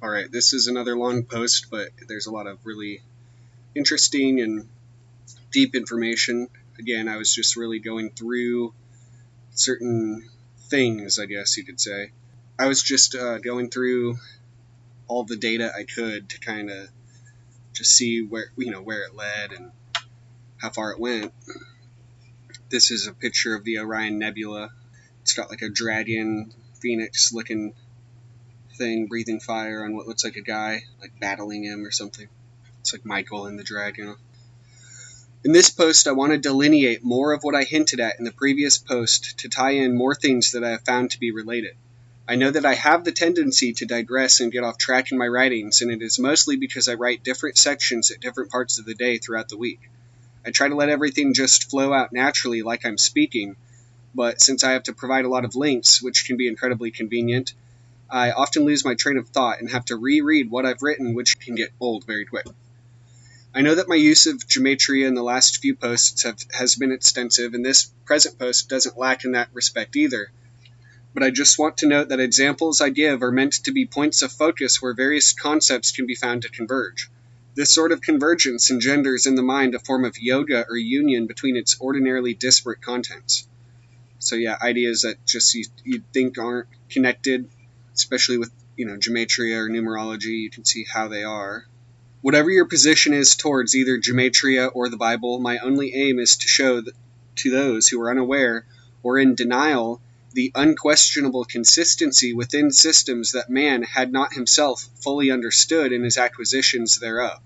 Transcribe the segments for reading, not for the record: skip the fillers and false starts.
Alright, this is another long post, but there's a lot of really interesting and deep information. Again, I was just really going through certain things, I guess you could say. I was just going through all the data I could to kind of just see where it led and how far it went. This is a picture of the Orion Nebula. It's got like a dragon, phoenix looking thing breathing fire on what looks like a guy, like battling him or something. It's like Michael and the dragon. In this post, I want to delineate more of what I hinted at in the previous post to tie in more things that I have found to be related. I know that I have the tendency to digress and get off track in my writings, and it is mostly because I write different sections at different parts of the day throughout the week. I try to let everything just flow out naturally like I'm speaking, but since I have to provide a lot of links, which can be incredibly convenient, I often lose my train of thought and have to reread what I've written, which can get old very quick. I know that my use of gematria in the last few posts has been extensive, and this present post doesn't lack in that respect either. But I just want to note that examples I give are meant to be points of focus where various concepts can be found to converge. This sort of convergence engenders in the mind a form of yoga or union between its ordinarily disparate contents. So yeah, ideas that just you'd think aren't connected, especially with gematria or numerology, you can see how they are. Whatever your position is towards either gematria or the Bible, my only aim is to show to those who are unaware or in denial the unquestionable consistency within systems that man had not himself fully understood in his acquisitions thereof.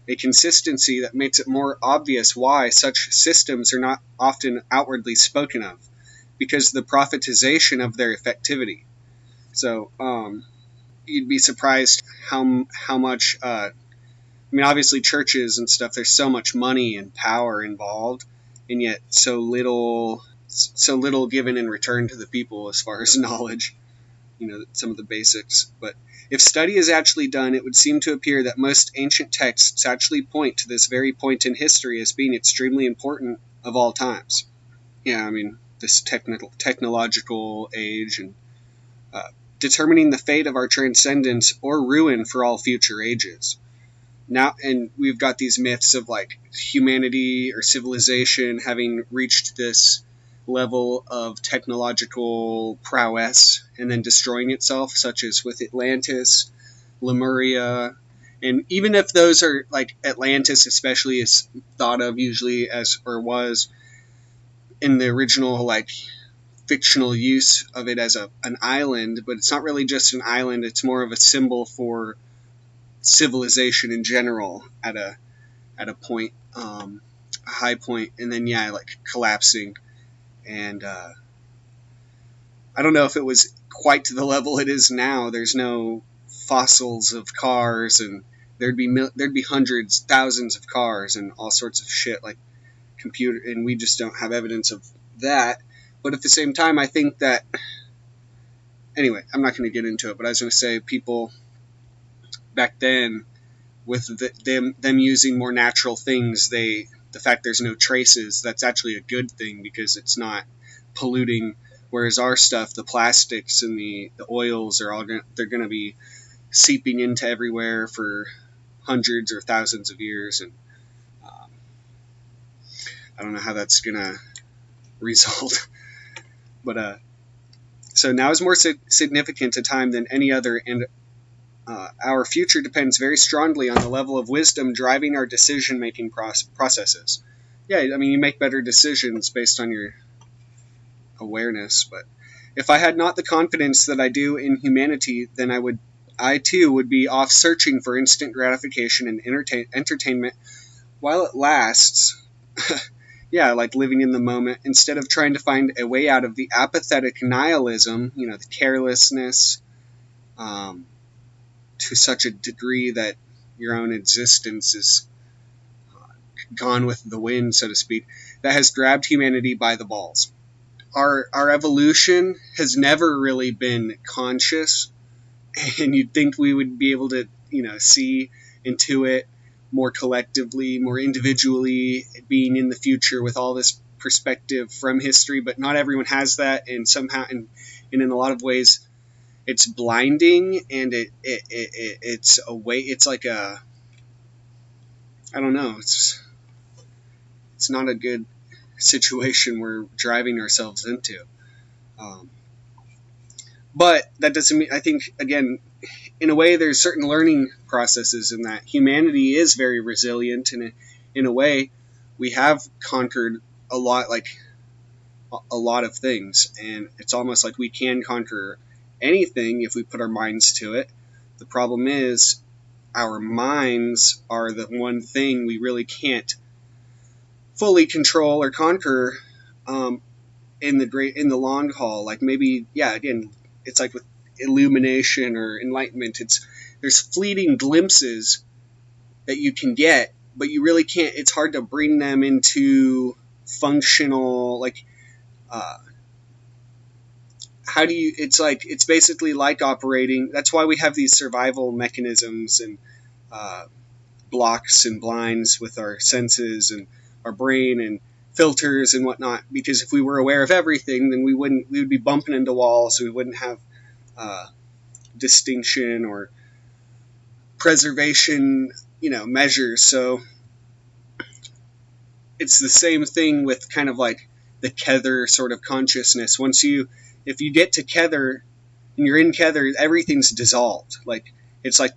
A consistency that makes it more obvious why such systems are not often outwardly spoken of, because the prophetization of their effectivity. So, you'd be surprised how much, obviously churches and stuff, there's so much money and power involved, and yet so little given in return to the people as far as knowledge, some of the basics. But if study is actually done, it would seem to appear that most ancient texts actually point to this very point in history as being extremely important of all times. Yeah, this technological age and determining the fate of our transcendence or ruin for all future ages. Now, and we've got these myths of like humanity or civilization having reached this level of technological prowess and then destroying itself, such as with Atlantis, Lemuria, and even if those are like Atlantis especially is thought of usually as, or was in the original like fictional use of it as an island, but it's not really just an island, it's more of a symbol for civilization in general at a point, a high point, and then like collapsing. And I don't know if it was quite to the level it is now. There's no fossils of cars, and there'd be hundreds, thousands of cars and all sorts of shit like computer, and we just don't have evidence of that. But at the same time, I think that, anyway, I'm not going to get into it, but I was going to say people back then, with them using more natural things, the fact there's no traces, that's actually a good thing because it's not polluting. Whereas our stuff, the plastics and the oils are they're going to be seeping into everywhere for hundreds or thousands of years, and I don't know how that's going to result. But so now is more significant a time than any other, and our future depends very strongly on the level of wisdom driving our decision-making processes. Yeah, you make better decisions based on your awareness, but if I had not the confidence that I do in humanity, then I too would be off searching for instant gratification and entertainment while it lasts. Yeah, like living in the moment, instead of trying to find a way out of the apathetic nihilism, the carelessness, to such a degree that your own existence is gone with the wind, so to speak, that has grabbed humanity by the balls. Our evolution has never really been conscious, and you'd think we would be able to, see, intuit more collectively, more individually, being in the future with all this perspective from history, but not everyone has that, and somehow, and in a lot of ways, it's blinding, and it's a way. It's like a, I don't know. It's not a good situation we're driving ourselves into. Um, but that doesn't mean, I think, again, in a way, there's certain learning processes in that. Humanity is very resilient, and in a way, we have conquered a lot, like a lot of things, and it's almost like we can conquer anything if we put our minds to it. The problem is, our minds are the one thing we really can't fully control or conquer, um, in the long haul. Like, maybe, yeah, again, it's like with illumination or enlightenment. There's fleeting glimpses that you can get, but you really can't. It's hard to bring them into functional, like, how do you, it's basically like operating. That's why we have these survival mechanisms and uh, blocks and blinds with our senses and our brain and filters and whatnot, because if we were aware of everything, then we would be bumping into walls. We wouldn't have uh, distinction or preservation, measures. So it's the same thing with kind of like the Kether sort of consciousness. If you get to Kether and you're in Kether, everything's dissolved. Like, it's like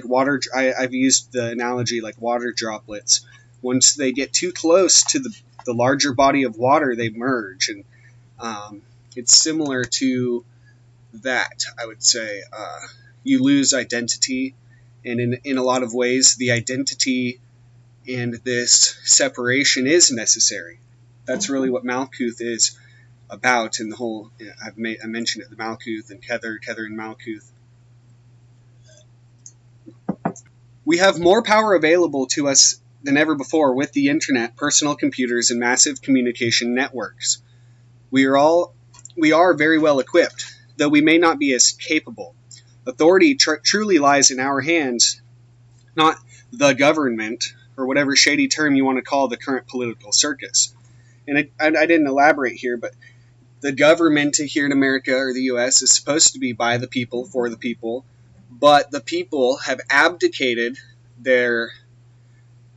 water. I've used the analogy like water droplets. Once they get too close to the larger body of water, they merge, and it's similar to that. I would say you lose identity, and in a lot of ways, the identity and this separation is necessary. That's really what Malkuth is about, and the whole, I mentioned it, the Malkuth and Kether and Malkuth. We have more power available to us than ever before with the internet, personal computers, and massive communication networks. We are very well equipped, though we may not be as capable. Authority truly lies in our hands, not the government, or whatever shady term you want to call the current political circus. And I didn't elaborate here, but the government here in America, or the U.S., is supposed to be by the people, for the people, but the people have abdicated their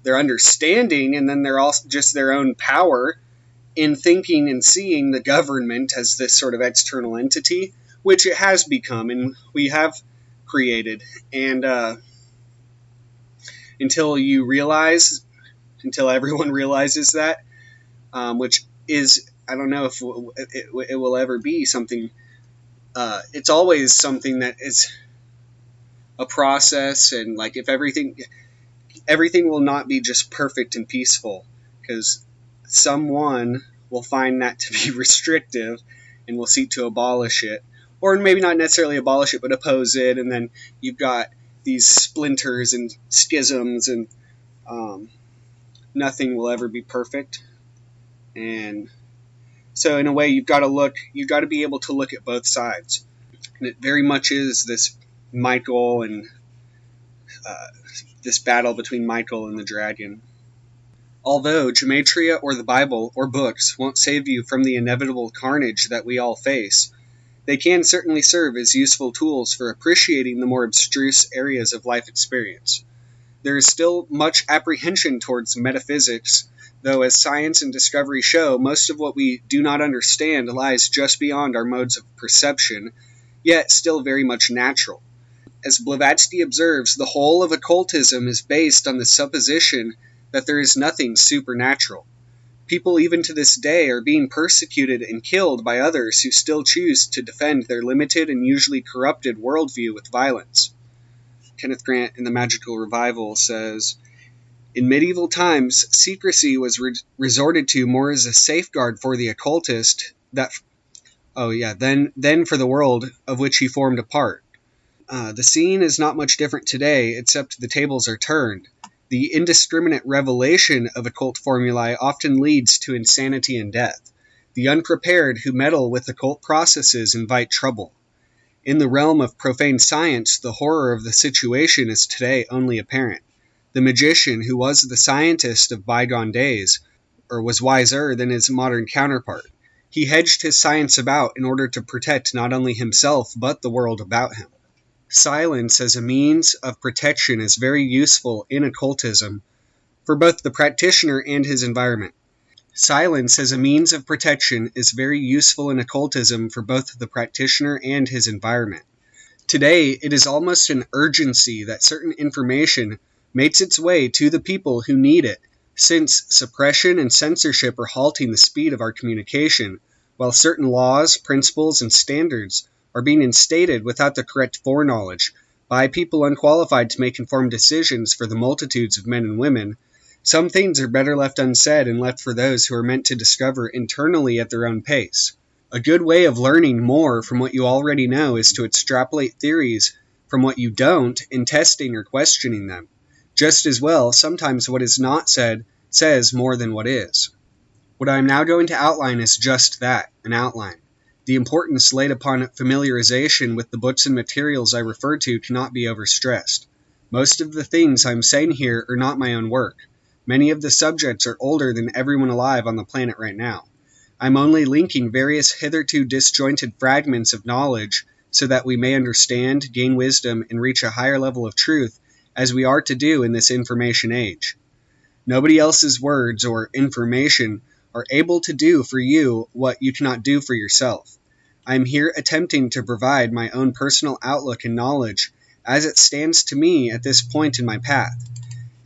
understanding, and then they're also just their own power in thinking and seeing the government as this sort of external entity, which it has become, and we have created. And until everyone realizes that, which is, I don't know if it will ever be something. It's always something that is a process, and like, if everything will not be just perfect and peaceful, because someone will find that to be restrictive and will seek to abolish it, or maybe not necessarily abolish it, but oppose it, and then you've got these splinters and schisms, and nothing will ever be perfect. And so, in a way, you've got to be able to look at both sides, and it very much is this Michael and this battle between Michael and the dragon. Although gematria or the Bible or books won't save you from the inevitable carnage that we all face, they can certainly serve as useful tools for appreciating the more abstruse areas of life experience. There is still much apprehension towards metaphysics, though, as science and discovery show, most of what we do not understand lies just beyond our modes of perception, yet still very much natural. As Blavatsky observes, the whole of occultism is based on the supposition that there is nothing supernatural. People even to this day are being persecuted and killed by others who still choose to defend their limited and usually corrupted worldview with violence. Kenneth Grant in The Magical Revival says, in medieval times, secrecy was resorted to more as a safeguard for the occultist than for the world of which he formed a part. The scene is not much different today, except the tables are turned. The indiscriminate revelation of occult formulae often leads to insanity and death. The unprepared who meddle with occult processes invite trouble. In the realm of profane science, the horror of the situation is today only apparent. The magician who was the scientist of bygone days, or was wiser than his modern counterpart. He hedged his science about in order to protect not only himself but the world about him. Silence as a means of protection is very useful in occultism for both the practitioner and his environment. Silence as a means of protection is very useful in occultism for both the practitioner and his environment. Today, it is almost an urgency that certain information makes its way to the people who need it, since suppression and censorship are halting the speed of our communication, while certain laws, principles, and standards are being instated without the correct foreknowledge by people unqualified to make informed decisions for the multitudes of men and women. Some things are better left unsaid and left for those who are meant to discover internally at their own pace. A good way of learning more from what you already know is to extrapolate theories from what you don't in testing or questioning them. Just as well, sometimes what is not said says more than what is. What I am now going to outline is just that, an outline. The importance laid upon familiarization with the books and materials I refer to cannot be overstressed. Most of the things I am saying here are not my own work. Many of the subjects are older than everyone alive on the planet right now. I'm only linking various hitherto disjointed fragments of knowledge so that we may understand, gain wisdom, and reach a higher level of truth as we are to do in this information age. Nobody else's words or information are able to do for you what you cannot do for yourself. I am here attempting to provide my own personal outlook and knowledge as it stands to me at this point in my path,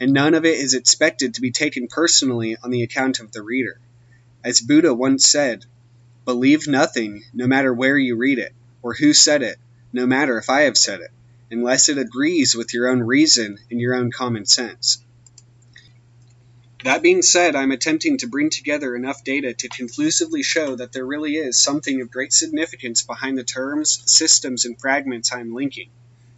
and none of it is expected to be taken personally on the account of the reader. As Buddha once said, "Believe nothing, no matter where you read it, or who said it, no matter if I have said it, unless it agrees with your own reason and your own common sense." That being said, I'm attempting to bring together enough data to conclusively show that there really is something of great significance behind the terms, systems, and fragments I am linking.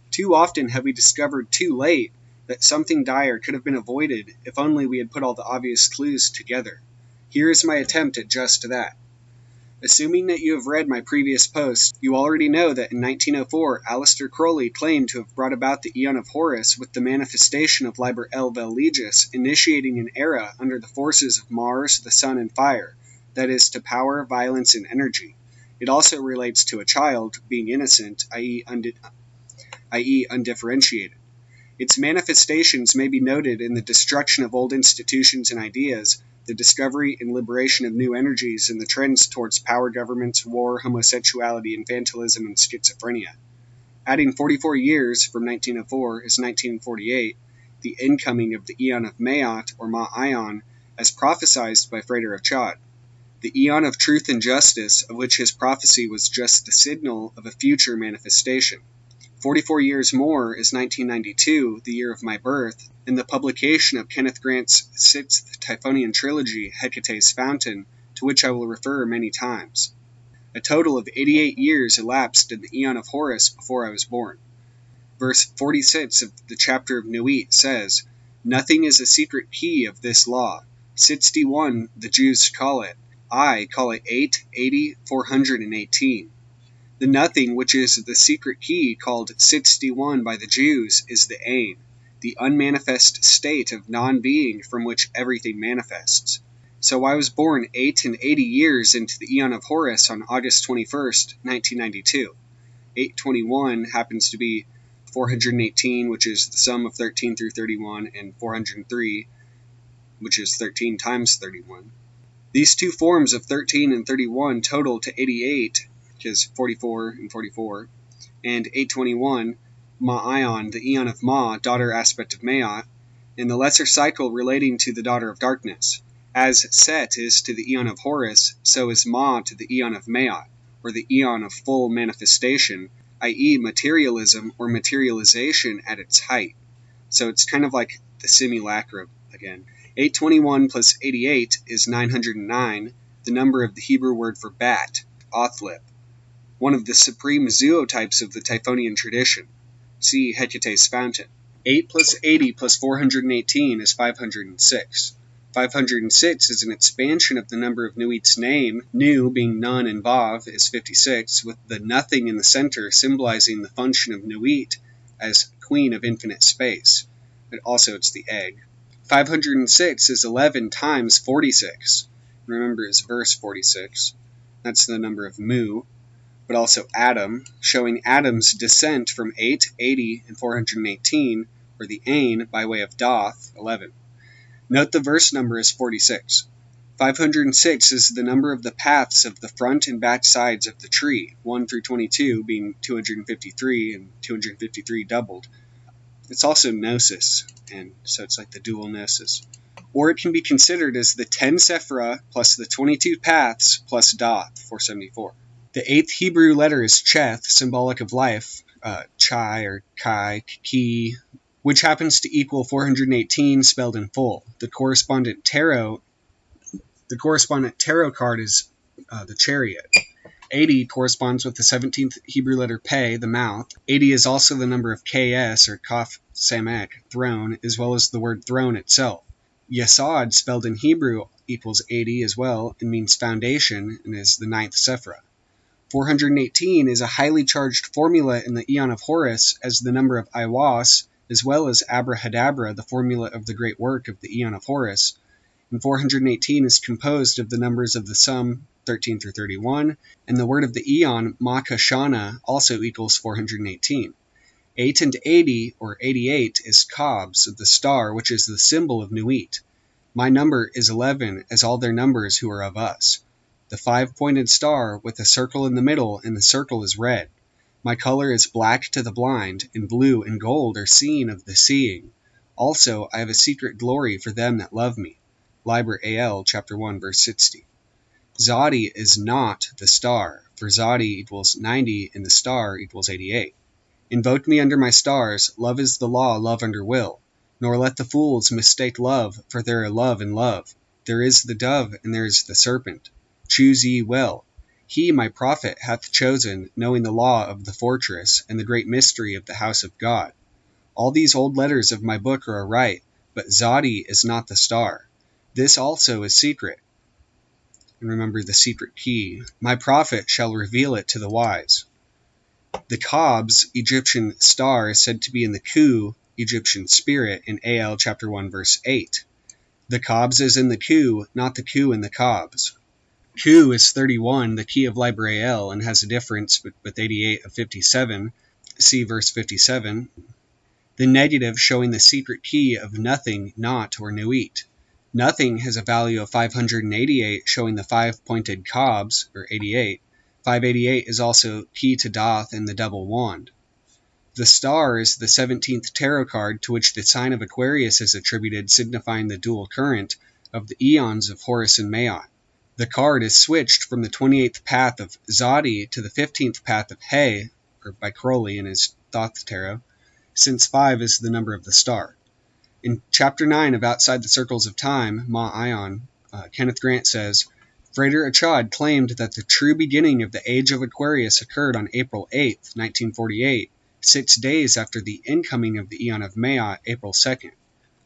Too often have we discovered too late that something dire could have been avoided if only we had put all the obvious clues together. Here is my attempt at just that. Assuming that you have read my previous post, you already know that in 1904, Aleister Crowley claimed to have brought about the Aeon of Horus with the manifestation of Liber El Vel Legis, initiating an era under the forces of Mars, the Sun, and Fire, that is, to power, violence, and energy. It also relates to a child being innocent, i.e. undifferentiated. Its manifestations may be noted in the destruction of old institutions and ideas, the discovery and liberation of new energies, and the trends towards power governments, war, homosexuality, infantilism, and schizophrenia. Adding 44 years from 1904 is 1948, the incoming of the Aeon of Maat, or Ma'ayan, as prophesied by Frater of Chod. The Aeon of Truth and Justice, of which his prophecy was just the signal of a future manifestation. 44 years more is 1992, the year of my birth, and the publication of Kenneth Grant's sixth Typhonian trilogy, Hecate's Fountain, to which I will refer many times. A total of 88 years elapsed in the Aeon of Horus before I was born. Verse 46 of the chapter of Nuit says, "Nothing is a secret key of this law. 61 the Jews call it. I call it 8, 80, 418. The nothing, which is the secret key called 61 by the Jews, is the Ain, the unmanifest state of non-being from which everything manifests. So I was born 8 and 80 years into the Aeon of Horus on August 21st, 1992. 821 happens to be 418, which is the sum of 13 through 31, and 403, which is 13 times 31. These two forms of 13 and 31 total to 88, which is 44 and 44, and 821, Ma'ayan, the Aeon of Ma, daughter aspect of Maat, and the lesser cycle relating to the daughter of darkness. As Set is to the Aeon of Horus, so is Ma to the Aeon of Maat, or the Aeon of full manifestation, i.e. materialism or materialization at its height. So it's kind of like the simulacra again. 821 plus 88 is 909, the number of the Hebrew word for bat, Othlip, one of the supreme zootypes of the Typhonian tradition. See Hecate's Fountain. 8 plus 80 plus 418 is 506. 506 is an expansion of the number of Nuit's name, Nu being none and Vav is 56, with the nothing in the center symbolizing the function of Nuit as queen of infinite space. But also it's the egg. 506 is 11 times 46. Remember it's verse 46. that's the number of Mu, but also Adam, showing Adam's descent from 8, 80, and 418, or the Ain by way of Doth, 11. Note the verse number is 46. 506 is the number of the paths of the front and back sides of the tree, 1 through 22 being 253 and 253 doubled. It's also gnosis, and so it's like the dual gnosis. Or it can be considered as the 10 Sephirah plus the 22 paths plus Doth, 474. The 8th Hebrew letter is Cheth, symbolic of life, Chai or Kai, Ki, which happens to equal 418 spelled in full. The correspondent tarot card is the Chariot. 80 corresponds with the 17th Hebrew letter Pei, the mouth. 80 is also the number of KS, or Kaf Samek, throne, as well as the word throne itself. Yesod, spelled in Hebrew, equals 80 as well, and means foundation, and is the 9th Sephirah. 418 is a highly charged formula in the Eon of Horus as the number of Iwas, as well as Abrahadabra, the formula of the great work of the Eon of Horus. And 418 is composed of the numbers of the sum 13 through 31, and the word of the Eon, Makashana, also equals 418. 8 and 80, or 88, is Kobs, the star, which is the symbol of Nuit. My number is 11, as all their numbers who are of us. The 5-pointed star with a circle in the middle, and the circle is red. My color is black to the blind, and blue and gold are seen of the seeing. Also, I have a secret glory for them that love me. Liber AL, chapter 1, verse 60. Zadi is not the star, for Zadi equals 90, and the star equals 88. Invoke me under my stars, love is the law, love under will. Nor let the fools mistake love, for there are love and love. There is the dove, and there is the serpent. Choose ye well. He, my prophet, hath chosen, knowing the law of the fortress, and the great mystery of the house of God. All these old letters of my book are aright, but Zadi is not the star. This also is secret. And remember the secret key. My prophet shall reveal it to the wise. The Kobs, Egyptian star, is said to be in the Ku, Egyptian spirit, in AL chapter 1, verse 8. The Kobs is in the Ku, not the Ku in the Kobs. Ku is 31, the key of Liber AL, and has a difference with 88 of 57. See verse 57. The negative showing the secret key of nothing, not, or Nuit. Nothing has a value of 588, showing the 5-pointed Kobs, or 88. 588 is also key to Doth and the double wand. The star is the 17th tarot card to which the sign of Aquarius is attributed, signifying the dual current of the eons of Horus and Maat. The card is switched from the 28th path of Zadi to the 15th path of He, or by Crowley in his Thoth Tarot, since 5 is the number of the star. In Chapter 9 of Outside the Circles of Time, Ma-Ion, Kenneth Grant says, Frater Achad claimed that the true beginning of the Age of Aquarius occurred on April 8, 1948, 6 days after the incoming of the Eon of Maat, April 2nd.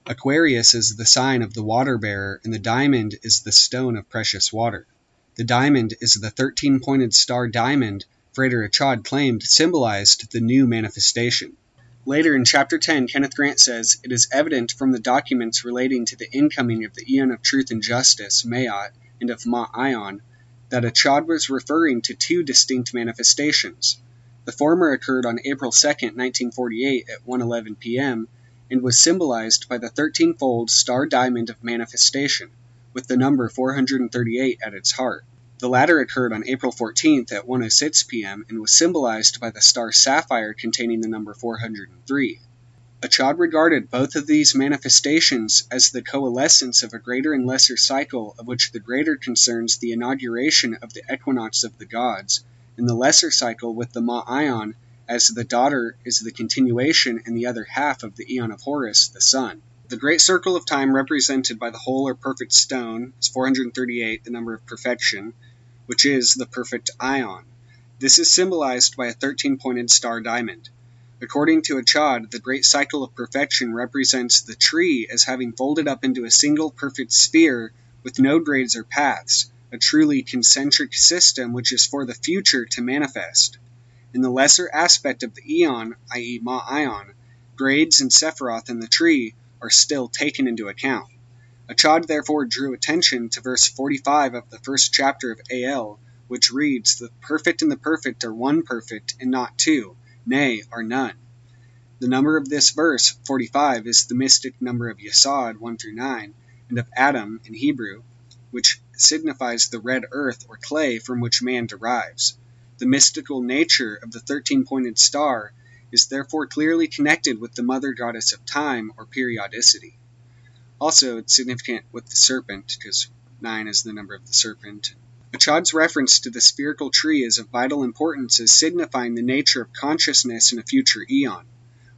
Aquarius is the sign of the water-bearer, and the diamond is the stone of precious water. The diamond is the 13-pointed star diamond Frater Achad claimed symbolized the new manifestation. Later in Chapter 10, Kenneth Grant says, It is evident from the documents relating to the incoming of the Eon of Truth and Justice, Maat, and of Ma-Ion, that Achad was referring to two distinct manifestations. The former occurred on April 2, 1948 at 1:11 p.m., and was symbolized by the 13-fold star diamond of manifestation, with the number 438 at its heart. The latter occurred on April 14th at 1:06 p.m. and was symbolized by the star sapphire containing the number 403. Achad regarded both of these manifestations as the coalescence of a greater and lesser cycle, of which the greater concerns the inauguration of the equinox of the gods, and the lesser cycle with the Ma-Ion as the daughter is the continuation and the other half of the Eon of Horus, the sun. The great circle of time represented by the whole or perfect stone is 438, the number of perfection, which is the perfect ion. This is symbolized by a 13-pointed star diamond. According to Achad, the great cycle of perfection represents the tree as having folded up into a single perfect sphere with no grades or paths, a truly concentric system which is for the future to manifest. In the lesser aspect of the eon, i.e. Ma-Ion, grades and Sephiroth in the tree are still taken into account. Achad therefore drew attention to verse 45 of the first chapter of AL, which reads, "The perfect and the perfect are one perfect, and not two, nay, are none." The number of this verse, 45, is the mystic number of Yesod, 1 through 9, and of Adam in Hebrew, which signifies the red earth or clay from which man derives. The mystical nature of the 13-pointed star is therefore clearly connected with the mother goddess of time or periodicity. Also, it's significant with the serpent, because 9 is the number of the serpent. Achad's reference to the spherical tree is of vital importance as signifying the nature of consciousness in a future eon.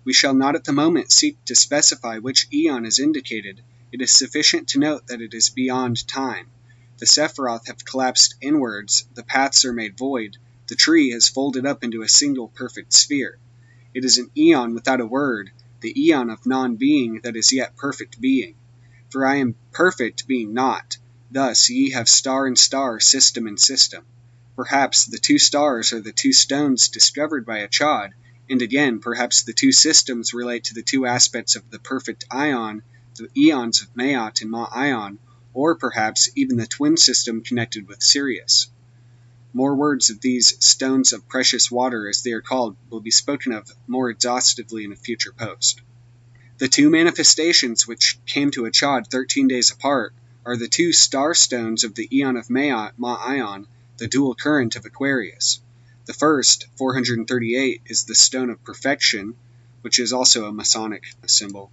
We shall not at the moment seek to specify which eon is indicated. It is sufficient to note that it is beyond time. The Sephiroth have collapsed inwards, the paths are made void, the tree has folded up into a single perfect sphere. It is an eon without a word, the eon of non-being that is yet perfect being. For I am perfect being not. Thus ye have star and star, system and system. Perhaps the two stars are the two stones discovered by Achad, and again, perhaps the two systems relate to the two aspects of the perfect ion, the eons of Maat and Ma-ion, or perhaps even the twin system connected with Sirius. More words of these stones of precious water, as they are called, will be spoken of more exhaustively in a future post. The two manifestations which came to Achad 13 days apart are the two star stones of the eon of Maat, Ma-ion, the dual current of Aquarius. The first, 438, is the stone of perfection, which is also a Masonic symbol.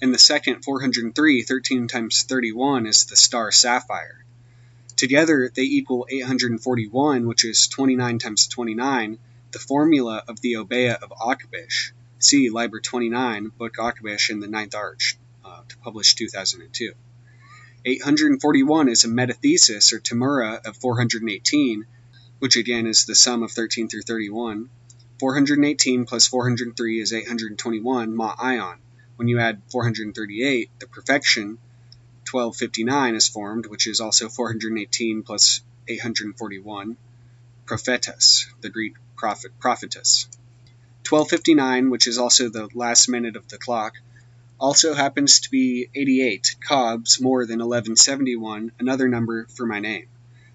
And the second, 403, 13 times 31, is the star sapphire. Together, they equal 841, which is 29 times 29, the formula of the Obeah of Akbish. See Liber 29, Book Akbish in the Ninth Arch, published 2002. 841 is a metathesis, or Tamura, of 418, which again is the sum of 13 through 31. 418 plus 403 is 821, Ma-ion. When you add 438, the perfection, 1259 is formed, which is also 418 plus 841, prophetus, the Greek prophetess. 1259, which is also the last minute of the clock, also happens to be 88, cobs, more than 1171, another number for my name.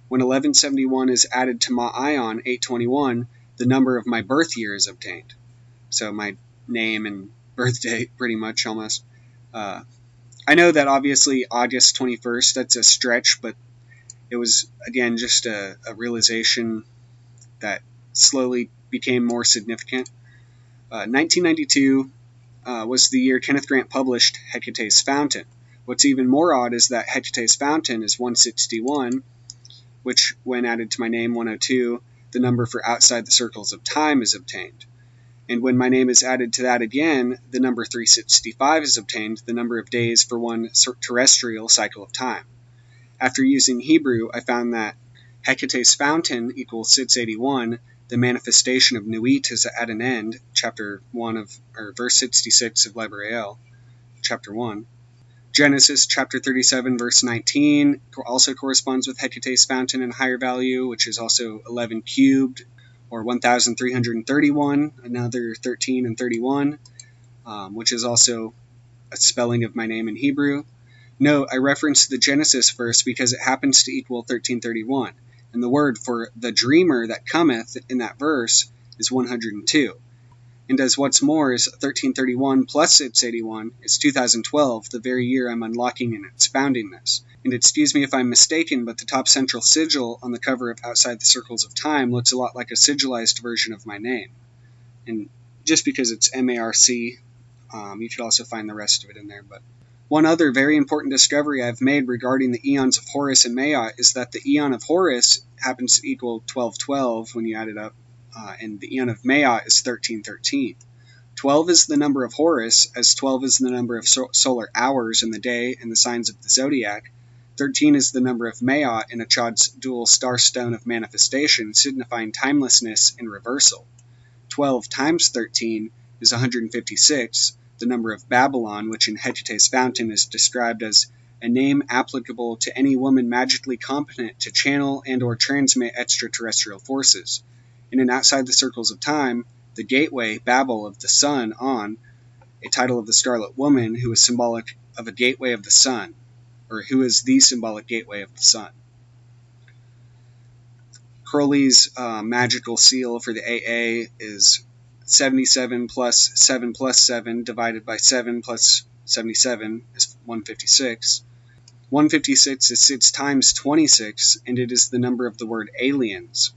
When 1171 is added to Ma-ion, 821, the number of my birth year is obtained. So my name and birth date, pretty much, almost. I know that obviously August 21st, that's a stretch, but it was, again, just a realization that slowly became more significant. 1992 was the year Kenneth Grant published Hecate's Fountain. What's even more odd is that Hecate's Fountain is 161, which, when added to my name, 102, the number for outside the circles of time is obtained. And when my name is added to that again, the number 365 is obtained, the number of days for one terrestrial cycle of time. After using Hebrew, I found that Hecate's Fountain equals 681, the manifestation of Nuit is at an end, chapter 1 of, or verse 66 of Liber El, chapter 1. Genesis chapter 37, verse 19 also corresponds with Hecate's Fountain in higher value, which is also 11 cubed, or 1,331, another 13 and 31, which is also a spelling of my name in Hebrew. Note, I referenced the Genesis verse because it happens to equal 1331, and the word for the dreamer that cometh in that verse is 102. And as what's more is 1331 plus 681 is 2012, the very year I'm unlocking and expounding this. And excuse me if I'm mistaken, but the top central sigil on the cover of Outside the Circles of Time looks a lot like a sigilized version of my name. And just because it's M-A-R-C, you could also find the rest of it in there. But one other very important discovery I've made regarding the eons of Horus and Maat is that the eon of Horus happens to equal 1212 when you add it up, and the eon of Maat is 1313. 12 is the number of Horus, as 12 is the number of solar hours in the day and the signs of the zodiac. 13 is the number of Maat in Achad's dual star stone of manifestation, signifying timelessness and reversal. 12 times 13 is 156, the number of Babylon, which in Hecate's Fountain is described as a name applicable to any woman magically competent to channel and or transmit extraterrestrial forces. And in Outside the Circles of Time, the gateway, Babel of the Sun, on, a title of the Scarlet Woman, who is symbolic of a gateway of the sun, or who is the symbolic gateway of the sun. Crowley's magical seal for the AA is 77 plus 7 plus 7 divided by 7 plus 77 is 156. 156 is 6 times 26, and it is the number of the word aliens.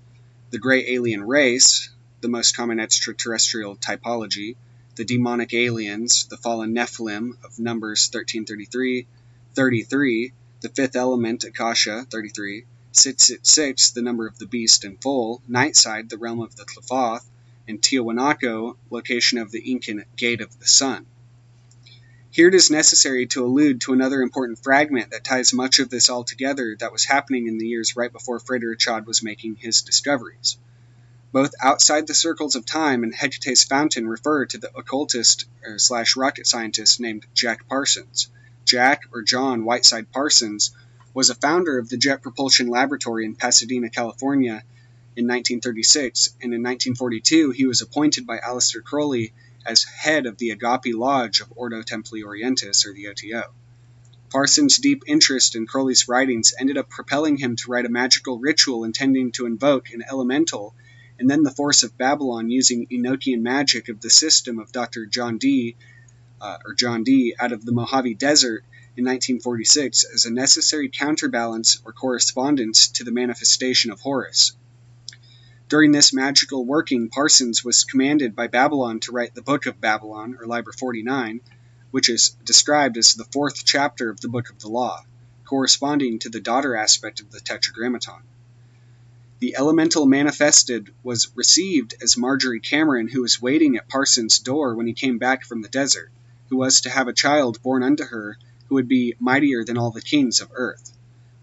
The great alien race, the most common extraterrestrial typology, the demonic aliens, the fallen Nephilim of Numbers 13:33, 33, the fifth element, Akasha 33, 666, the number of the beast in full, Nightside, the realm of the Qliphoth, and Tiahuanaco, location of the Incan gate of the sun. Here it is necessary to allude to another important fragment that ties much of this all together that was happening in the years right before Fredericshad was making his discoveries. Both Outside the Circles of Time and Hecate's Fountain refer to the occultist / rocket scientist named Jack Parsons. Jack, or John Whiteside Parsons, was a founder of the Jet Propulsion Laboratory in Pasadena, California in 1936, and in 1942 he was appointed by Aleister Crowley as head of the Agape Lodge of Ordo Templi Orientis, or the OTO. Parsons' deep interest in Crowley's writings ended up propelling him to write a magical ritual intending to invoke an elemental and then the force of Babylon using Enochian magic of the system of Dr. John Dee out of the Mojave Desert in 1946 as a necessary counterbalance or correspondence to the manifestation of Horus. During this magical working, Parsons was commanded by Babylon to write the Book of Babylon, or Liber 49, which is described as the 4th chapter of the Book of the Law, corresponding to the daughter aspect of the Tetragrammaton. The elemental manifested was received as Marjorie Cameron, who was waiting at Parsons' door when he came back from the desert, who was to have a child born unto her who would be mightier than all the kings of earth.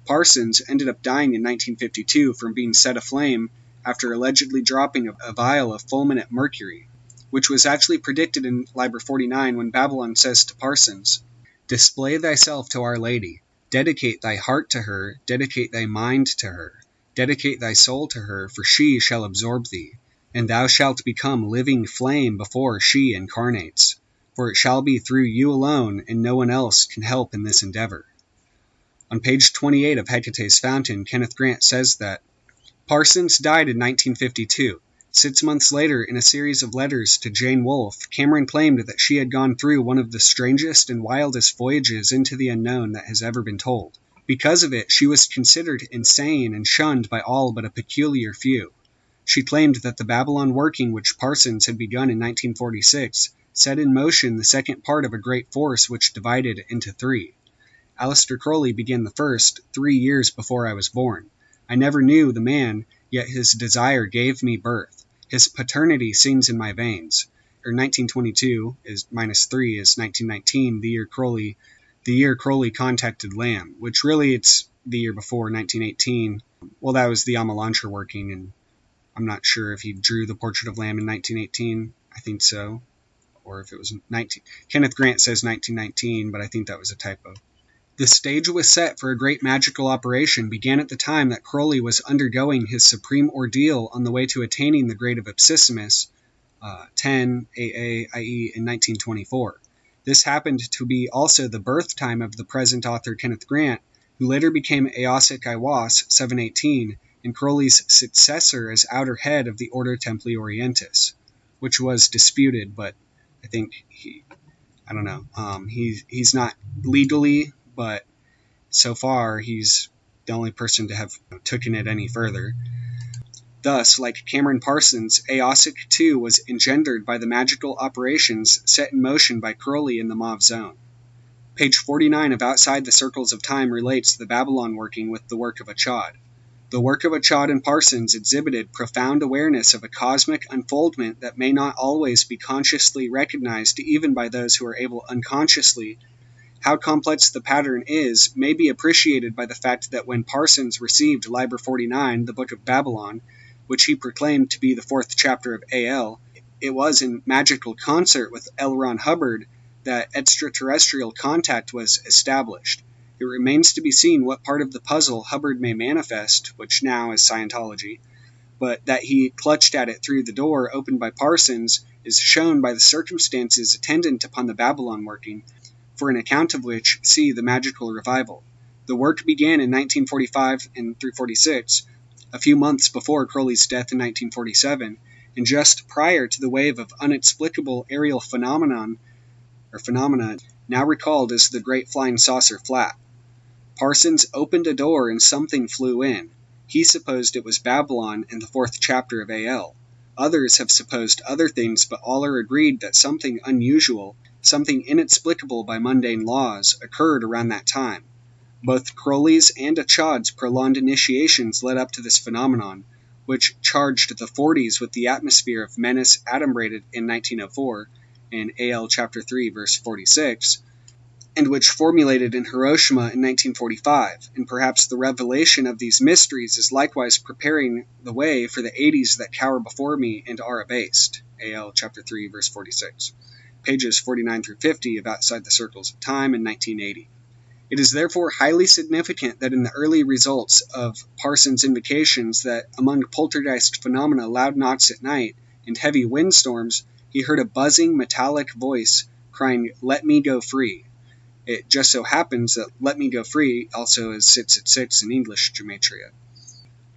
Parsons ended up dying in 1952 from being set aflame after allegedly dropping a vial of fulminate mercury, which was actually predicted in Liber 49 when Babylon says to Parsons, "Display thyself to Our Lady, dedicate thy heart to her, dedicate thy mind to her, dedicate thy soul to her, for she shall absorb thee, and thou shalt become living flame before she incarnates, for it shall be through you alone, and no one else can help in this endeavor." On page 28 of Hecate's Fountain, Kenneth Grant says that Parsons died in 1952. 6 months later, in a series of letters to Jane Wolfe, Cameron claimed that she had gone through one of the strangest and wildest voyages into the unknown that has ever been told. Because of it, she was considered insane and shunned by all but a peculiar few. She claimed that the Babylon working which Parsons had begun in 1946 set in motion the second part of a great force which divided into 3. Aleister Crowley began the first 3 years before I was born. I never knew the man, yet his desire gave me birth. His paternity sings in my veins. 1922 is -3 is 1919, the year Crowley contacted Lamb, which really it's the year before, 1918. Well, that was the Amalantrah working, and I'm not sure if he drew the portrait of Lamb in 1918. I think so. Or if it was 19. Kenneth Grant says 1919, but I think that was a typo. The stage was set for a great magical operation began at the time that Crowley was undergoing his supreme ordeal on the way to attaining the grade of Absissimus, 10 AA, i.e. in 1924. This happened to be also the birth time of the present author Kenneth Grant, who later became Eosik Iwas, 718, and Crowley's successor as outer head of the Ordo Templi Orientis, which was disputed, but I think he's not legally, but so far he's the only person to have taken it any further. Thus, like Cameron Parsons, Eosik too was engendered by the magical operations set in motion by Crowley in the Mauve Zone. Page 49 of Outside the Circles of Time relates the Babylon working with the work of Achad. The work of Achad and Parsons exhibited profound awareness of a cosmic unfoldment that may not always be consciously recognized even by those who are able unconsciously. How complex the pattern is may be appreciated by the fact that when Parsons received Liber 49, the Book of Babylon, which he proclaimed to be the 4th chapter of A.L., it was in magical concert with L. Ron Hubbard that extraterrestrial contact was established. It remains to be seen what part of the puzzle Hubbard may manifest, which now is Scientology, but that he clutched at it through the door opened by Parsons is shown by the circumstances attendant upon the Babylon working, for an account of which see the Magical Revival. The work began in 1945 and through 46, a few months before Crowley's death in 1947, and just prior to the wave of unexplicable aerial phenomena now recalled as the Great Flying Saucer Flap. Parsons opened a door and something flew in. He supposed it was Babylon in the 4th chapter of A.L. Others have supposed other things, but all are agreed that something unusual, something inexplicable by mundane laws, occurred around that time. Both Crowley's and Achad's prolonged initiations led up to this phenomenon, which charged the 40s with the atmosphere of menace adumbrated in 1904, in A.L. chapter 3, verse 46, and which formulated in Hiroshima in 1945, and perhaps the revelation of these mysteries is likewise preparing the way for the 80s that cower before me and are abased. A.L. chapter 3, verse 46. Pages 49 through 50 of Outside the Circles of Time in 1980. It is therefore highly significant that in the early results of Parsons' indications that among poltergeist phenomena loud knocks at night and heavy windstorms, he heard a buzzing metallic voice crying, "Let me go free." It just so happens that "Let Me Go Free" also sits at 6 in English gematria.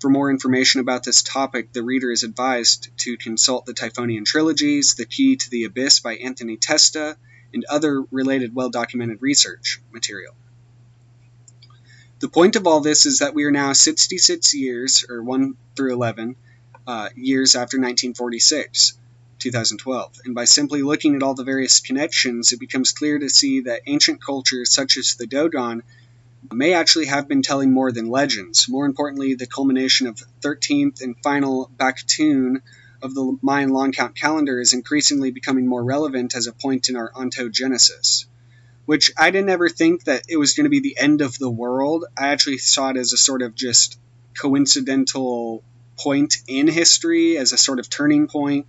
For more information about this topic, the reader is advised to consult the Typhonian trilogies, The Key to the Abyss by Anthony Testa, and other related well-documented research material. The point of all this is that we are now 66 years, or 1 through 11, years after 1946. 2012, and by simply looking at all the various connections, it becomes clear to see that ancient cultures such as the Dogon may actually have been telling more than legends. More importantly, the culmination of the 13th and final Baktun of the Mayan long count calendar is increasingly becoming more relevant as a point in our ontogenesis, which I didn't ever think that it was going to be the end of the world. I actually saw it as a sort of just coincidental point in history, as a sort of turning point.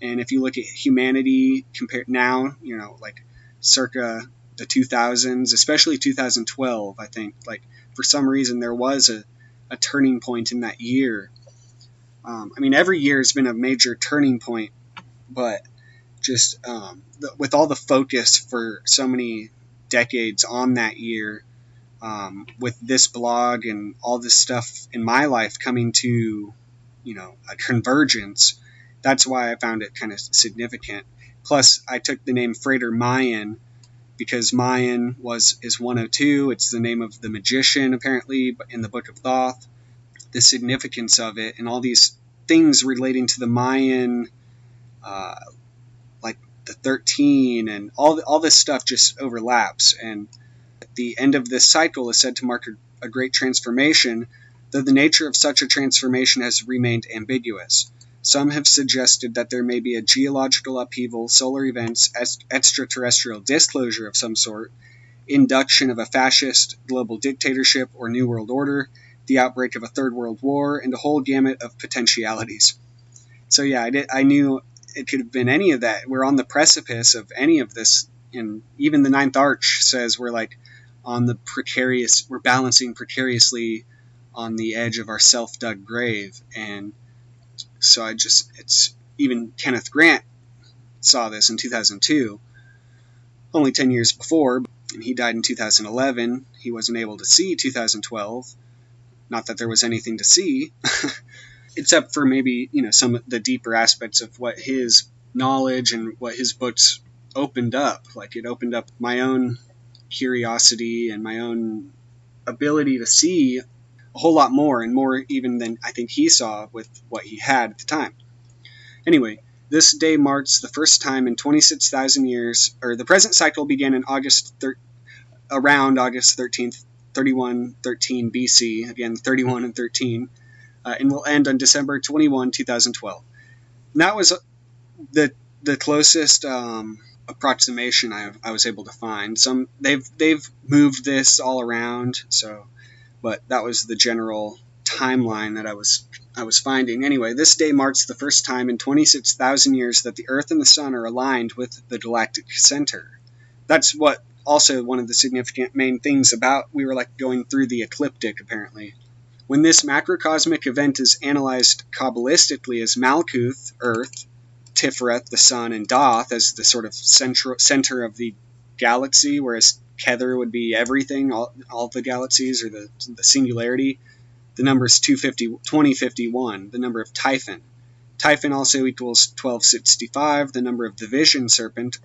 And if you look at humanity compared now, like circa the 2000s, especially 2012, I think, like, for some reason there was a turning point in that year. Every year has been a major turning point, but just with all the focus for so many decades on that year, with this blog and all this stuff in my life coming to, a convergence, that's why I found it kind of significant. Plus, I took the name Frater Mayan because Mayan is 102. It's the name of the magician, apparently, in the Book of Thoth. The significance of it and all these things relating to the Mayan, like the 13 and all this stuff just overlaps. And the end of this cycle is said to mark a great transformation, though the nature of such a transformation has remained ambiguous. Some have suggested that there may be a geological upheaval, solar events, extraterrestrial disclosure of some sort, induction of a fascist global dictatorship or new world order, the outbreak of a third world war, and a whole gamut of potentialities. So yeah, I knew it could have been any of that. We're on the precipice of any of this, and even the Ninth Arch says we're like on the we're balancing precariously on the edge of our self-dug grave. And so even Kenneth Grant saw this in 2002, only 10 years before, and he died in 2011. He wasn't able to see 2012. Not that there was anything to see, except for maybe, some of the deeper aspects of what his knowledge and what his books opened up. Like, it opened up my own curiosity and my own ability to see a whole lot more, and more even than I think he saw with what he had at the time. Anyway, this day marks the first time in 26,000 years, or the present cycle began in around August 13th, 3113 BC, again 31 and 13, and will end on December 21, 2012. And that was the closest approximation I was able to find. They've moved this all around, but that was the general timeline that I was finding. Anyway, this day marks the first time in 26,000 years that the Earth and the Sun are aligned with the galactic center. That's what also one of the significant main things about, we were like going through the ecliptic, apparently. When this macrocosmic event is analyzed Kabbalistically as Malkuth, Earth, Tiferet, the Sun, and Doth as the sort of center of the galaxy, whereas Kether would be everything, all the galaxies, or the singularity. the number is 2051, the number of Typhon. Typhon also equals 1265, the number of the vision serpent,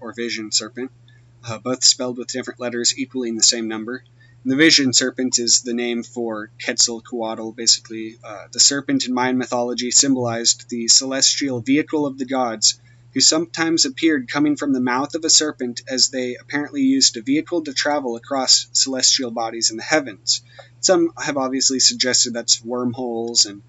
both spelled with different letters equaling the same number. And the vision serpent is the name for Quetzalcoatl, basically. The serpent in Mayan mythology symbolized the celestial vehicle of the gods, who sometimes appeared coming from the mouth of a serpent, as they apparently used a vehicle to travel across celestial bodies in the heavens. Some have obviously suggested that's wormholes, and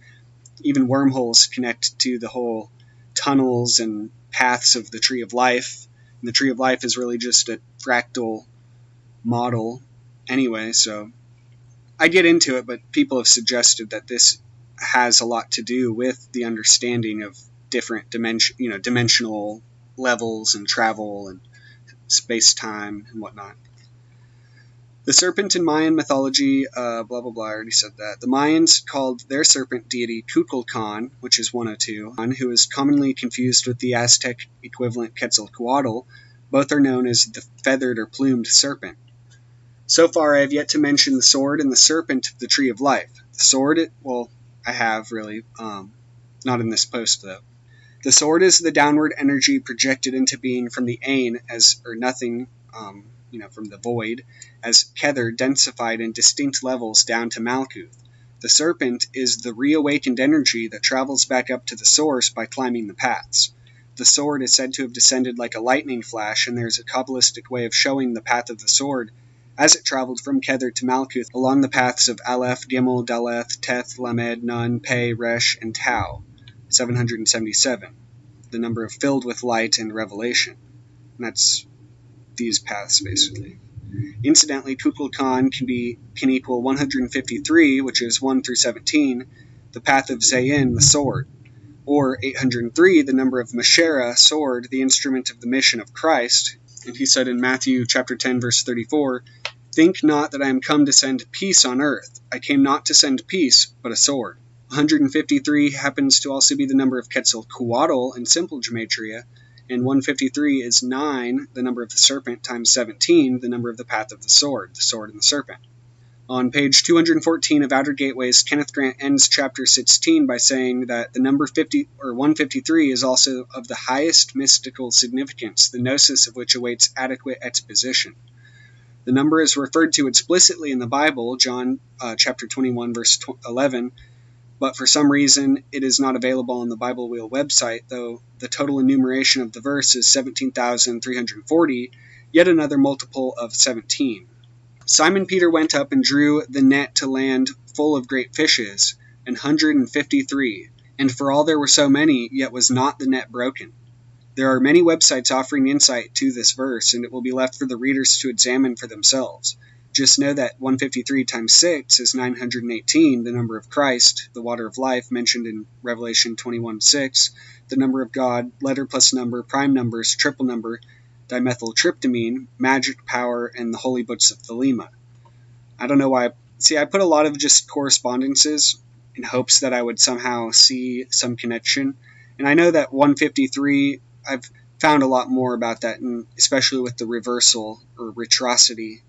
even wormholes connect to the whole tunnels and paths of the Tree of Life. And the Tree of Life is really just a fractal model anyway, so I get into it, but people have suggested that this has a lot to do with the understanding of different dimensional levels and travel and space-time and whatnot. The serpent in Mayan mythology, blah, blah, blah, I already said that. The Mayans called their serpent deity Kukulkan, which is 102, who is commonly confused with the Aztec equivalent Quetzalcoatl. Both are known as the feathered or plumed serpent. So far, I have yet to mention the sword and the serpent of the Tree of Life. The sword, I have really, not in this post though. The sword is the downward energy projected into being from the Ain nothing, from the void, as Kether densified in distinct levels down to Malkuth. The serpent is the reawakened energy that travels back up to the source by climbing the paths. The sword is said to have descended like a lightning flash, and there is a Kabbalistic way of showing the path of the sword as it traveled from Kether to Malkuth along the paths of Aleph, Gimel, Daleth, Teth, Lamed, Nun, Pe, Resh, and Tau, 777, the number of filled with light and revelation. And that's these paths, basically. Incidentally, Kukulkan can equal 153, which is 1 through 17, the path of Zayin, the sword, or 803, the number of Meshera, sword, the instrument of the mission of Christ. And he said in Matthew chapter 10, verse 34, "Think not that I am come to send peace on earth. I came not to send peace, but a sword." 153 happens to also be the number of Quetzalcoatl in simple gematria, and 153 is 9, the number of the serpent, times 17, the number of the path of the sword and the serpent. On page 214 of Outer Gateways, Kenneth Grant ends chapter 16 by saying that the number 153 is also of the highest mystical significance, the gnosis of which awaits adequate exposition. The number is referred to explicitly in the Bible, John chapter 21, verse 11, but for some reason it is not available on the Bible Wheel website, though the total enumeration of the verse is 17,340, yet another multiple of 17. Simon Peter went up and drew the net to land full of great fishes, 153, and for all there were so many, yet was not the net broken. There are many websites offering insight to this verse, and it will be left for the readers to examine for themselves. Just know that 153 times 6 is 918, the number of Christ, the water of life mentioned in Revelation 21:6, the number of God, letter plus number, prime numbers, triple number, dimethyltryptamine, magic power, and the holy books of Thelema. I don't know why. I put a lot of just correspondences in hopes that I would somehow see some connection. And I know that 153, I've found a lot more about that, and especially with the reversal or retrosity.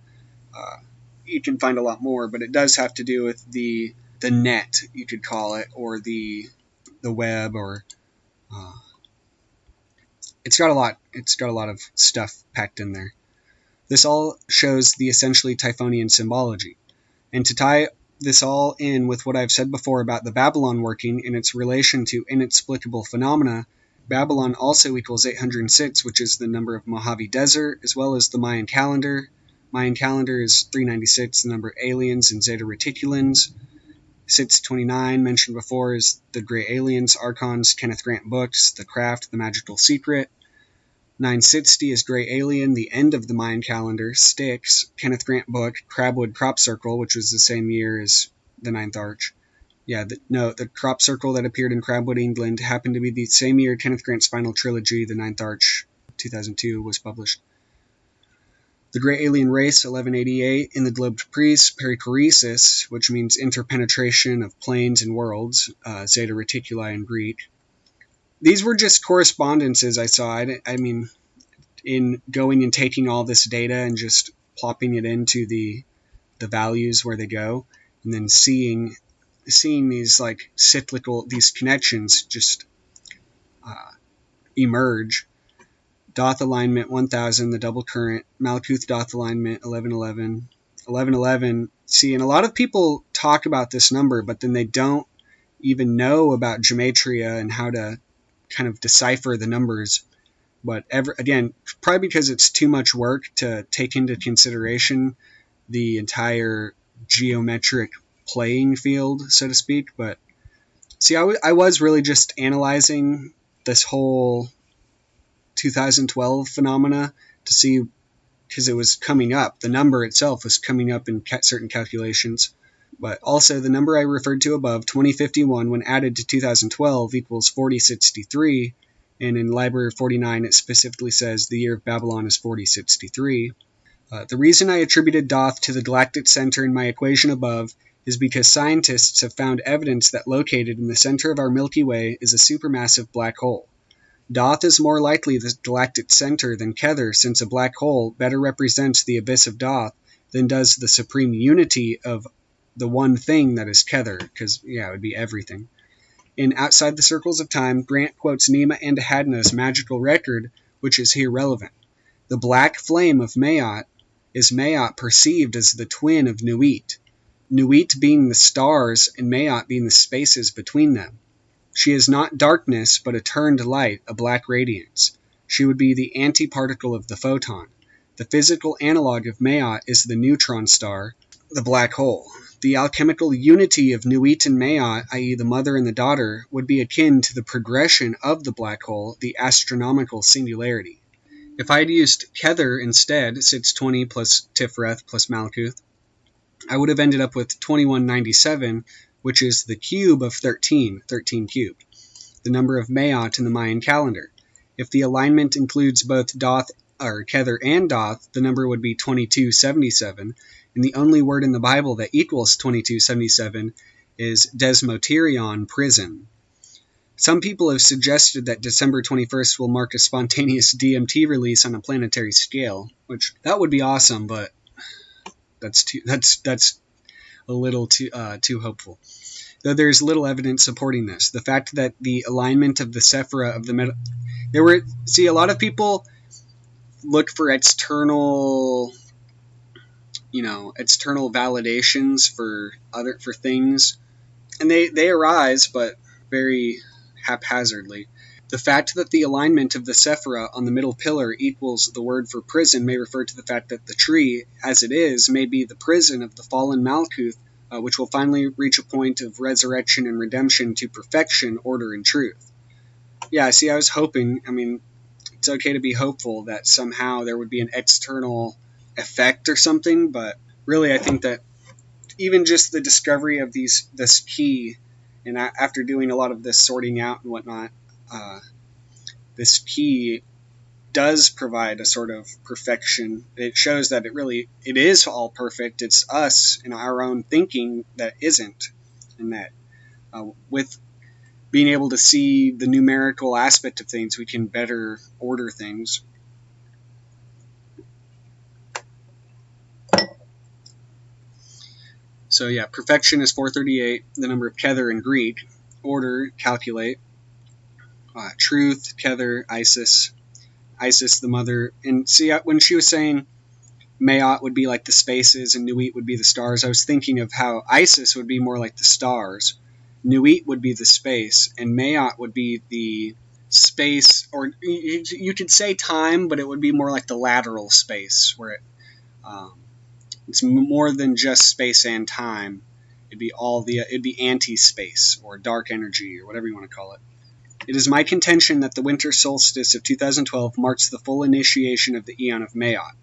You can find a lot more, but it does have to do with the net, you could call it, or the web, or it's got a lot of stuff packed in there. This all shows the essentially Typhonian symbology. And to tie this all in with what I've said before about the Babylon working in its relation to inexplicable phenomena, Babylon also equals 806, which is the number of Mojave Desert, as well as the Mayan calendar. Mayan calendar is 396, the number of aliens and Zeta Reticulans. 629, mentioned before, is the Grey Aliens, Archons, Kenneth Grant books, The Craft, The Magical Secret. 960 is Grey Alien, the end of the Mayan calendar, Styx, Kenneth Grant book, Crabwood Crop Circle, which was the same year as the Ninth Arch. The crop circle that appeared in Crabwood, England, happened to be the same year Kenneth Grant's final trilogy, The Ninth Arch, 2002, was published. The Grey Alien Race, 1188, in the Globed Priest, perichoresis, which means interpenetration of planes and worlds, Zeta Reticuli in Greek. These were just correspondences I saw. I mean, in going and taking all this data and just plopping it into the values where they go, and then seeing seeing these like cyclical, these connections just emerge. Doth alignment 1000, the double current. Malkuth Doth alignment 1111. 1111. See, and a lot of people talk about this number, but then they don't even know about gematria and how to kind of decipher the numbers. But again, probably because it's too much work to take into consideration the entire geometric playing field, so to speak. But see, I was really just analyzing this whole 2012 phenomena to see, because it was coming up. The number itself was coming up in certain calculations. But also the number I referred to above, 2051, when added to 2012 equals 4063. And in Library 49, it specifically says the year of Babylon is 4063. The reason I attributed Doth to the galactic center in my equation above is because scientists have found evidence that located in the center of our Milky Way is a supermassive black hole. Doth is more likely the galactic center than Kether, since a black hole better represents the abyss of Doth than does the supreme unity of the one thing that is Kether, because, yeah, it would be everything. In Outside the Circles of Time, Grant quotes Nema and Adna's magical record, which is here relevant. The black flame of Maat is Maat perceived as the twin of Nuit, Nuit being the stars and Maat being the spaces between them. She is not darkness, but a turned light, a black radiance. She would be the antiparticle of the photon. The physical analog of Maat is the neutron star, the black hole. The alchemical unity of Nuit and Maat, i.e. the mother and the daughter, would be akin to the progression of the black hole, the astronomical singularity. If I had used Kether instead, 620 plus Tifreth plus Malkuth, I would have ended up with 2197, which is the cube of 13 cubed, the number of Maat in the Mayan calendar. If the alignment includes both Kether and Doth, the number would be 2277, and the only word in the Bible that equals 2277 is desmoterion, prison. Some people have suggested that December 21st will mark a spontaneous DMT release on a planetary scale, which that would be awesome, but that's a little too hopeful. Though there's little evidence supporting this. The fact that the alignment of the Sephira of the a lot of people look for external validations for things, and they arise, but very haphazardly. The fact that the alignment of the Sephira on the middle pillar equals the word for prison may refer to the fact that the tree, as it is, may be the prison of the fallen Malkuth, which will finally reach a point of resurrection and redemption to perfection, order, and truth. Yeah, see, I was hoping, it's okay to be hopeful that somehow there would be an external effect or something, but really I think that even just the discovery of this key, and after doing a lot of this sorting out and whatnot, this key does provide a sort of perfection. It shows that it is all perfect. It's us in our own thinking that isn't, and that with being able to see the numerical aspect of things, we can better order things. So yeah, perfection is 438, the number of Kether in Greek. Order, calculate. Truth, Kether, Isis, the mother. And see, when she was saying Maat would be like the spaces and Nuit would be the stars, I was thinking of how Isis would be more like the stars, Nuit would be the space, and Maat would be the space, or you could say time, but it would be more like the lateral space, where it's more than just space and time. It'd be anti-space, or dark energy, or whatever you want to call it. It is my contention that the winter solstice of 2012 marks the full initiation of the Aeon of Maat.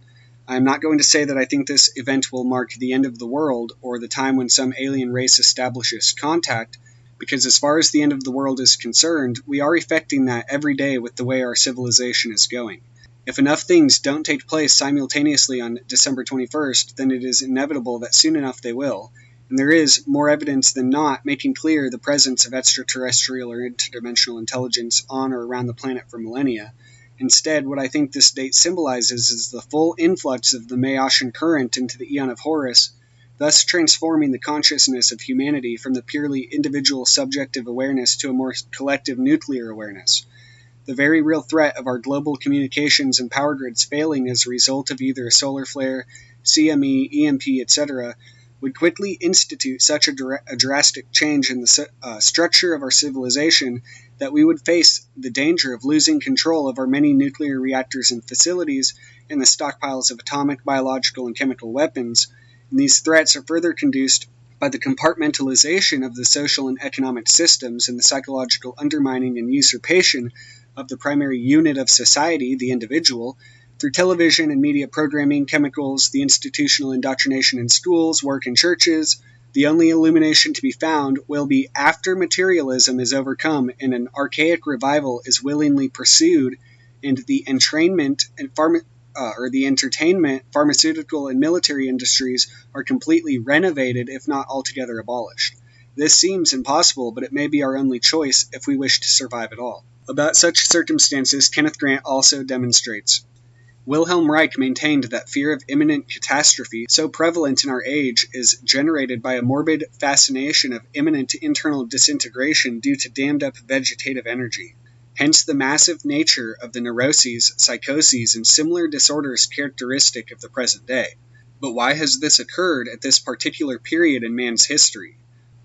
I am not going to say that I think this event will mark the end of the world, or the time when some alien race establishes contact, because as far as the end of the world is concerned, we are effecting that every day with the way our civilization is going. If enough things don't take place simultaneously on December 21st, then it is inevitable that soon enough they will, and there is, more evidence than not, making clear the presence of extraterrestrial or interdimensional intelligence on or around the planet for millennia. Instead, what I think this date symbolizes is the full influx of the Maotian current into the Aeon of Horus, thus transforming the consciousness of humanity from the purely individual subjective awareness to a more collective nuclear awareness. The very real threat of our global communications and power grids failing as a result of either a solar flare, CME, EMP, etc., would quickly institute such a drastic change in the structure of our civilization that we would face the danger of losing control of our many nuclear reactors and facilities and the stockpiles of atomic, biological, and chemical weapons. And these threats are further conduced by the compartmentalization of the social and economic systems and the psychological undermining and usurpation of the primary unit of society, the individual, through television and media programming, chemicals, the institutional indoctrination in schools, work in churches. The only illumination to be found will be after materialism is overcome and an archaic revival is willingly pursued, and the entrainment and the entertainment, pharmaceutical, and military industries are completely renovated, if not altogether abolished. This seems impossible, but it may be our only choice if we wish to survive at all. About such circumstances, Kenneth Grant also demonstrates. Wilhelm Reich maintained that fear of imminent catastrophe, so prevalent in our age, is generated by a morbid fascination of imminent internal disintegration due to dammed-up vegetative energy. Hence the massive nature of the neuroses, psychoses, and similar disorders characteristic of the present day. But why has this occurred at this particular period in man's history?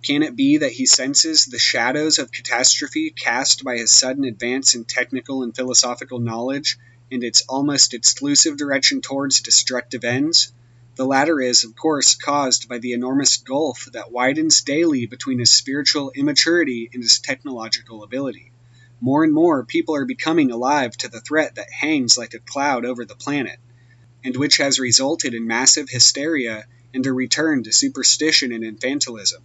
Can it be that he senses the shadows of catastrophe cast by his sudden advance in technical and philosophical knowledge, and its almost exclusive direction towards destructive ends? The latter is, of course, caused by the enormous gulf that widens daily between his spiritual immaturity and his technological ability. More and more people are becoming alive to the threat that hangs like a cloud over the planet, and which has resulted in massive hysteria and a return to superstition and infantilism.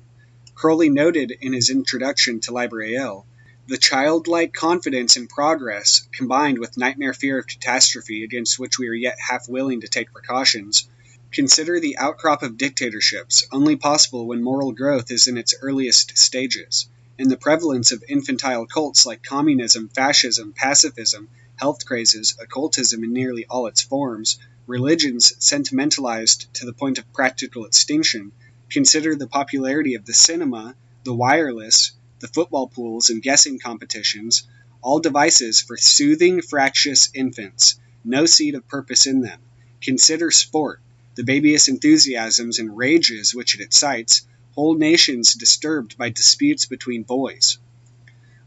Crowley noted in his introduction to Libraiel, the childlike confidence in progress, combined with nightmare fear of catastrophe against which we are yet half willing to take precautions, consider the outcrop of dictatorships, only possible when moral growth is in its earliest stages, and the prevalence of infantile cults like communism, fascism, pacifism, health crazes, occultism in nearly all its forms, religions sentimentalized to the point of practical extinction. Consider the popularity of the cinema, the wireless, the football pools, and guessing competitions, all devices for soothing fractious infants, no seed of purpose in them. Consider sport, the babyish enthusiasms and rages which it excites, whole nations disturbed by disputes between boys.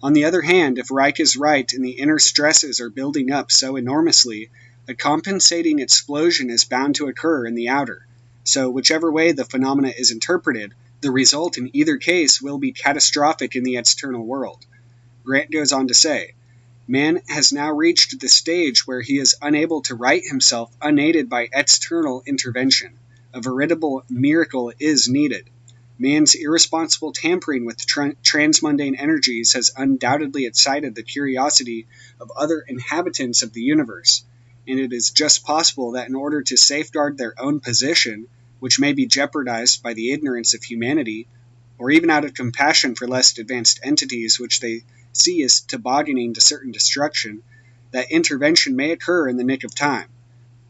On the other hand, if Reich is right and the inner stresses are building up so enormously, a compensating explosion is bound to occur in the outer. So, whichever way the phenomena is interpreted, the result in either case will be catastrophic in the external world. Grant goes on to say, man has now reached the stage where he is unable to right himself unaided by external intervention. A veritable miracle is needed. Man's irresponsible tampering with transmundane energies has undoubtedly excited the curiosity of other inhabitants of the universe, and it is just possible that in order to safeguard their own position, which may be jeopardized by the ignorance of humanity, or even out of compassion for less advanced entities which they see as tobogganing to certain destruction, that intervention may occur in the nick of time.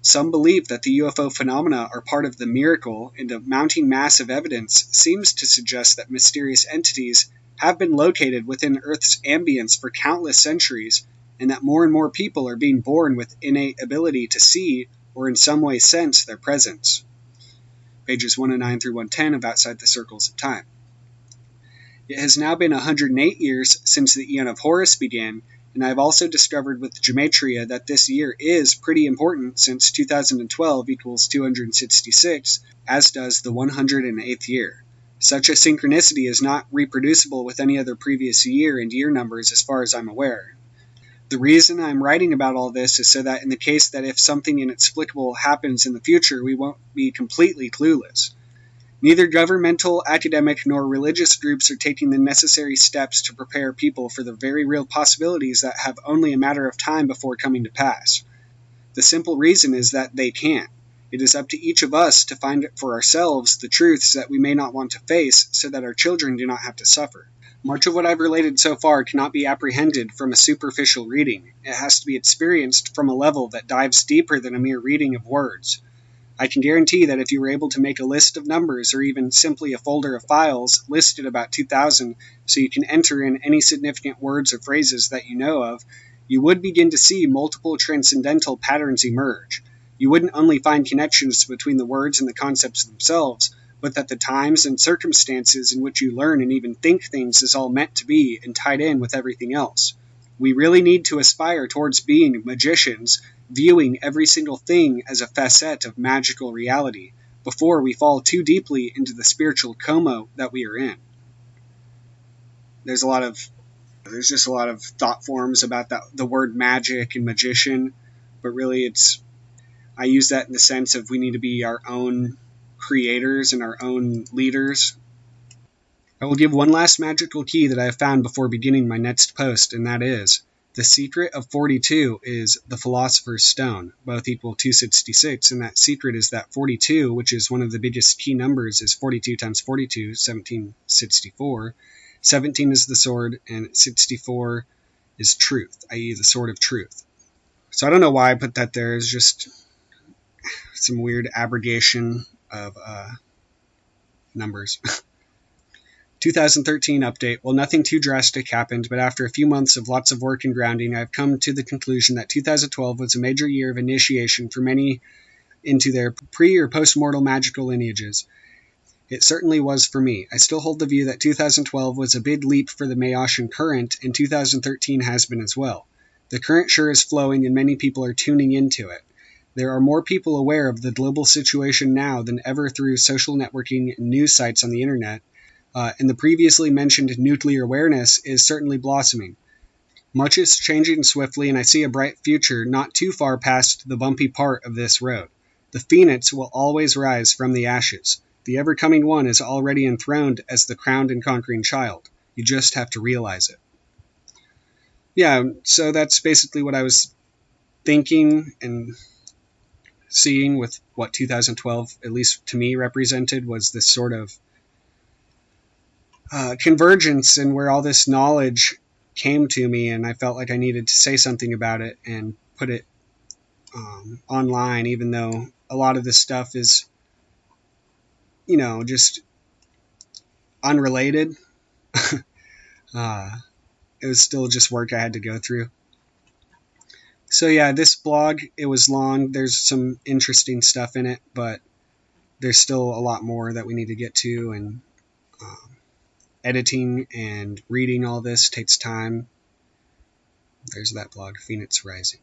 Some believe that the UFO phenomena are part of the miracle, and a mounting mass of evidence seems to suggest that mysterious entities have been located within Earth's ambience for countless centuries, and that more and more people are being born with innate ability to see or in some way sense their presence. Pages 109 through 110 of Outside the Circles of Time. It has now been 108 years since the Aeon of Horus began, and I have also discovered with gematria that this year is pretty important since 2012 equals 266, as does the 108th year. Such a synchronicity is not reproducible with any other previous year and year numbers as far as I'm aware. The reason I'm writing about all this is so that in the case that if something inexplicable happens in the future, we won't be completely clueless. Neither governmental, academic, nor religious groups are taking the necessary steps to prepare people for the very real possibilities that have only a matter of time before coming to pass. The simple reason is that they can't. It is up to each of us to find for ourselves the truths that we may not want to face so that our children do not have to suffer. Much of what I've related so far cannot be apprehended from a superficial reading. It has to be experienced from a level that dives deeper than a mere reading of words. I can guarantee that if you were able to make a list of numbers or even simply a folder of files listed about 2000 so you can enter in any significant words or phrases that you know of, you would begin to see multiple transcendental patterns emerge. You wouldn't only find connections between the words and the concepts themselves, but that the times and circumstances in which you learn and even think things is all meant to be and tied in with everything else. We really need to aspire towards being magicians, viewing every single thing as a facet of magical reality, before we fall too deeply into the spiritual coma that we are in. There's just a lot of thought forms about the word magic and magician, but really I use that in the sense of we need to be our own creators and our own leaders. I will give one last magical key that I have found before beginning my next post, and that is, the secret of 42 is the Philosopher's Stone, both equal 266, and that secret is that 42, which is one of the biggest key numbers, is 42 times 42, 1764. 17 is the sword, and 64 is truth, i.e. the sword of truth. So I don't know why I put that there. It's just some weird abrogation of numbers. 2013 update. Well, nothing too drastic happened, but after a few months of lots of work and grounding, I've come to the conclusion that 2012 was a major year of initiation for many into their pre- or post-mortal magical lineages. It certainly was for me. I still hold the view that 2012 was a big leap for the Maotian current, and 2013 has been as well. The current sure is flowing, and many people are tuning into it. There are more people aware of the global situation now than ever through social networking and news sites on the internet, and the previously mentioned nuclear awareness is certainly blossoming. Much is changing swiftly, and I see a bright future not too far past the bumpy part of this road. The phoenix will always rise from the ashes. The ever-coming one is already enthroned as the crowned and conquering child. You just have to realize it. Yeah, so that's basically what I was thinking and seeing with what 2012, at least to me, represented, was this sort of convergence and where all this knowledge came to me, and I felt like I needed to say something about it and put it online, even though a lot of this stuff is, just unrelated. It was still just work I had to go through. So yeah, this blog, it was long. There's some interesting stuff in it, but there's still a lot more that we need to get to, and editing and reading all this takes time. There's that blog, Phoenix Rising.